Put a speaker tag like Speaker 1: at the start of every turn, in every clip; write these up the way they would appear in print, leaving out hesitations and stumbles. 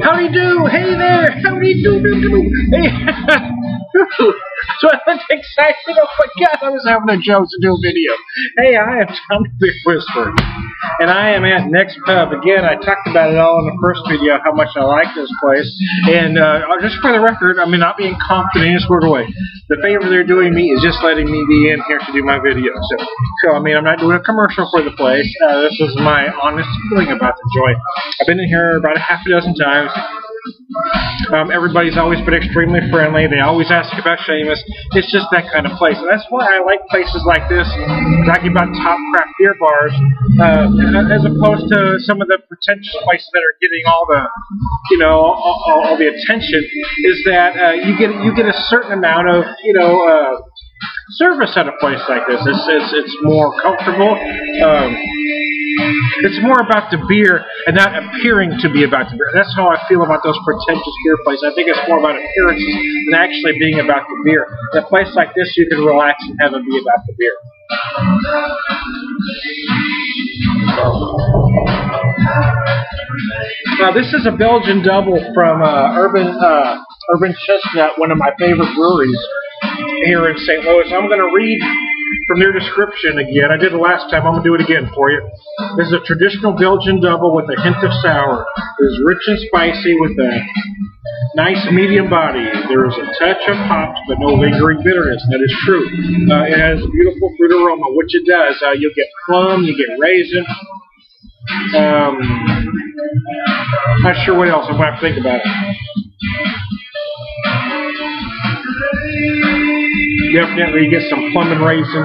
Speaker 1: Howdy do, hey there, howdy do, hey. So I was excited, oh my god, I was having a joke to do a video. Hey, I am Tom the Big Whisperer, and I am at Next Pub. Again, I talked about it all in the first video, how much I like this place, and just for the record, I mean, not being confident in any sort of way. The favor they're doing me is just letting me be in here to do my video. So I mean, I'm not doing a commercial for the place. This is my honest feeling about the joint. I've been in here about a half a dozen times. Everybody's always been extremely friendly. They always ask about Seamus. It's just that kind of place. And that's why I like places like this, talking about top craft beer bars, as opposed to some of the pretentious places that are getting all the, you know, all the attention. Is that you get a certain amount of, you know, service at a place like this. It's more comfortable. It's more about the beer and not appearing to be about the beer. That's how I feel about those pretentious beer places. I think it's more about appearances than actually being about the beer. In a place like this, you can relax and have it be about the beer. This is a Belgian Double from Urban Chestnut, one of my favorite breweries here in St. Louis. I'm going to read from their description again. I did it last time. I'm going to do it again for you. This is a traditional Belgian Double with a hint of sour. It is rich and spicy with a nice medium body. There is a touch of hops, but no lingering bitterness. That is true. It has a beautiful fruit aroma, which it does. You'll get plum, you get raisin. Not sure what else. I'm going to have to think about it. Definitely you get some plum and raisin.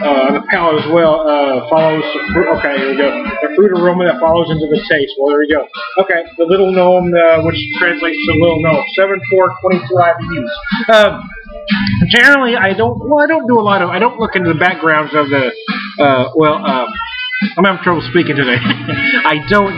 Speaker 1: The palate as well follows the fruit. Okay, here we go. The fruit aroma that follows into the taste. Well, there we go. Okay, the Little Gnome, which translates to Little Gnome. 7.4, 22 IBUs. Generally, I don't look into the backgrounds of the, I'm having trouble speaking today. I don't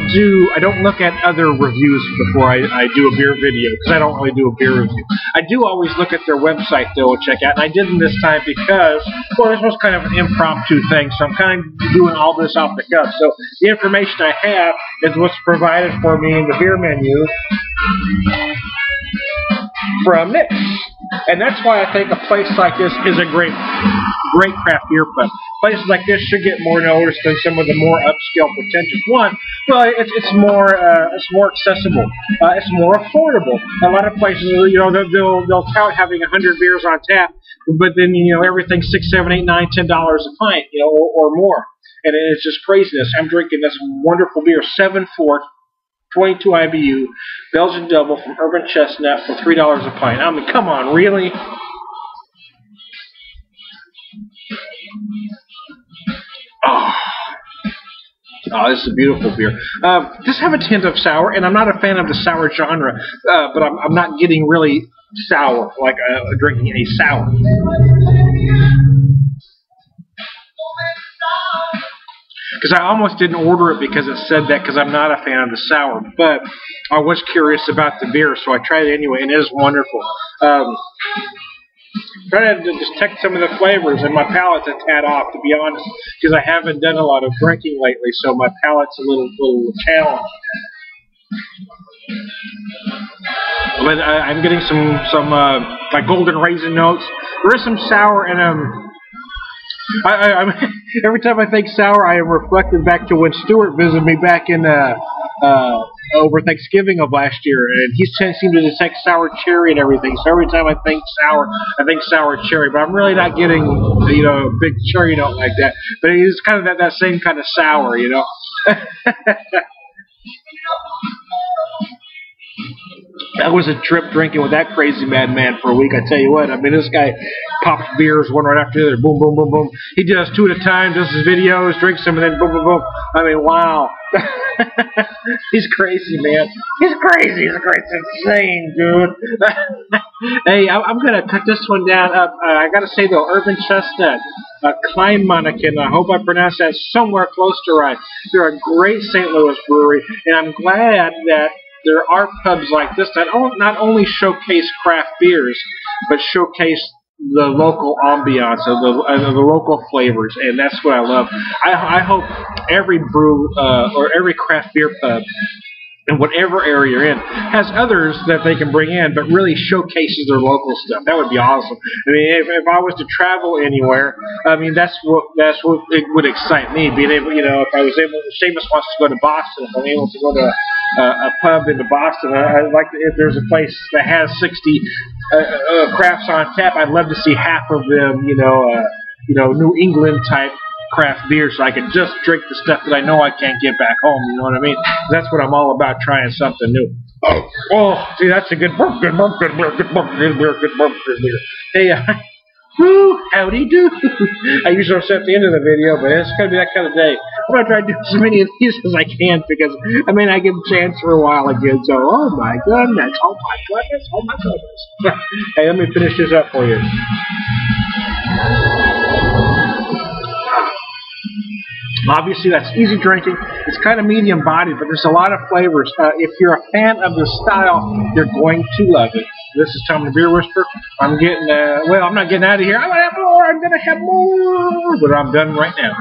Speaker 1: look at other reviews before I do a beer video, because I don't really do a beer review. I do always look at their website, though, and check out, and I didn't this time because, well, this was kind of an impromptu thing, so I'm kind of doing all this off the cuff. So the information I have is what's provided for me in the beer menu from Nick's. And that's why I think a place like this is a great craft beer pub. Places like this should get more notice than some of the more upscale, pretentious one. Well, it's more accessible. It's more affordable. A lot of places, you know, they'll tout having 100 beers on tap, but then, you know, everything's $6, $7, $8, $9, $10 a pint, you know, or more. And it's just craziness. I'm drinking this wonderful beer, 7.4, 22 IBU, Belgian Double from Urban Chestnut for $3 a pint. I mean, come on, really? Oh, this is a beautiful beer. Just have a hint of sour, and I'm not a fan of the sour genre, but I'm not getting really sour, like drinking a sour. Because I almost didn't order it because it said that, because I'm not a fan of the sour, but I was curious about the beer, so I tried it anyway, and it is wonderful. Trying to detect some of the flavors, and my palate's a tad off, to be honest, because I haven't done a lot of drinking lately, so my palate's a little challenged. But I'm getting some like golden raisin notes. There is some sour, and every time I think sour, I am reflected back to when Stuart visited me back in over Thanksgiving of last year, and he seemed to detect sour cherry and everything. So every time I think sour, I think sour cherry. But I'm really not getting, you know, a big cherry note like that. But it's kind of that same kind of sour, you know. That was a trip drinking with that crazy madman for a week, I tell you what. I mean, this guy pops beers one right after the other. Boom, boom, boom, boom. He does two at a time, does his videos, drinks them, and then boom, boom, boom. I mean, wow. He's crazy, man. He's crazy. It's insane, dude. Hey, I'm going to cut this one down. I got to say, though, Urban Chestnut, Kleinmanneken, I hope I pronounced that somewhere close to right. They're a great St. Louis brewery, and I'm glad that there are pubs like this that not only showcase craft beers, but showcase the local ambiance of the local flavors, and that's what I love. I hope every brew or every craft beer pub in whatever area you're in, has others that they can bring in, but really showcases their local stuff. That would be awesome. I mean, if I was to travel anywhere, I mean, that's what it would excite me. Being able, you know, if I was able, Seamus wants to go to Boston, if I'm able to go to a pub into Boston, I'd like to, if there's a place that has 60 crafts on tap, I'd love to see half of them, you know, New England type craft beer, so I can just drink the stuff that I know I can't get back home. You know what I mean? That's what I'm all about, trying something new. Oh, see, that's a good burp, good burp, good burp, good burp, good burp, good burp, good burp. Hey, woo, howdy do. I usually say at the end of the video, but it's gonna be that kind of day. I'm gonna try to do as many of these as I can, because I may not get a chance for a while again. So, oh my goodness, oh my goodness, oh my goodness. Hey, let me finish this up for you. Obviously, that's easy drinking. It's kind of medium bodied, but there's a lot of flavors. If you're a fan of the style, you're going to love it. This is Tom the Beer Whisperer. I'm getting, well, I'm not getting out of here. I'm going to have more. I'm going to have more. But I'm done right now.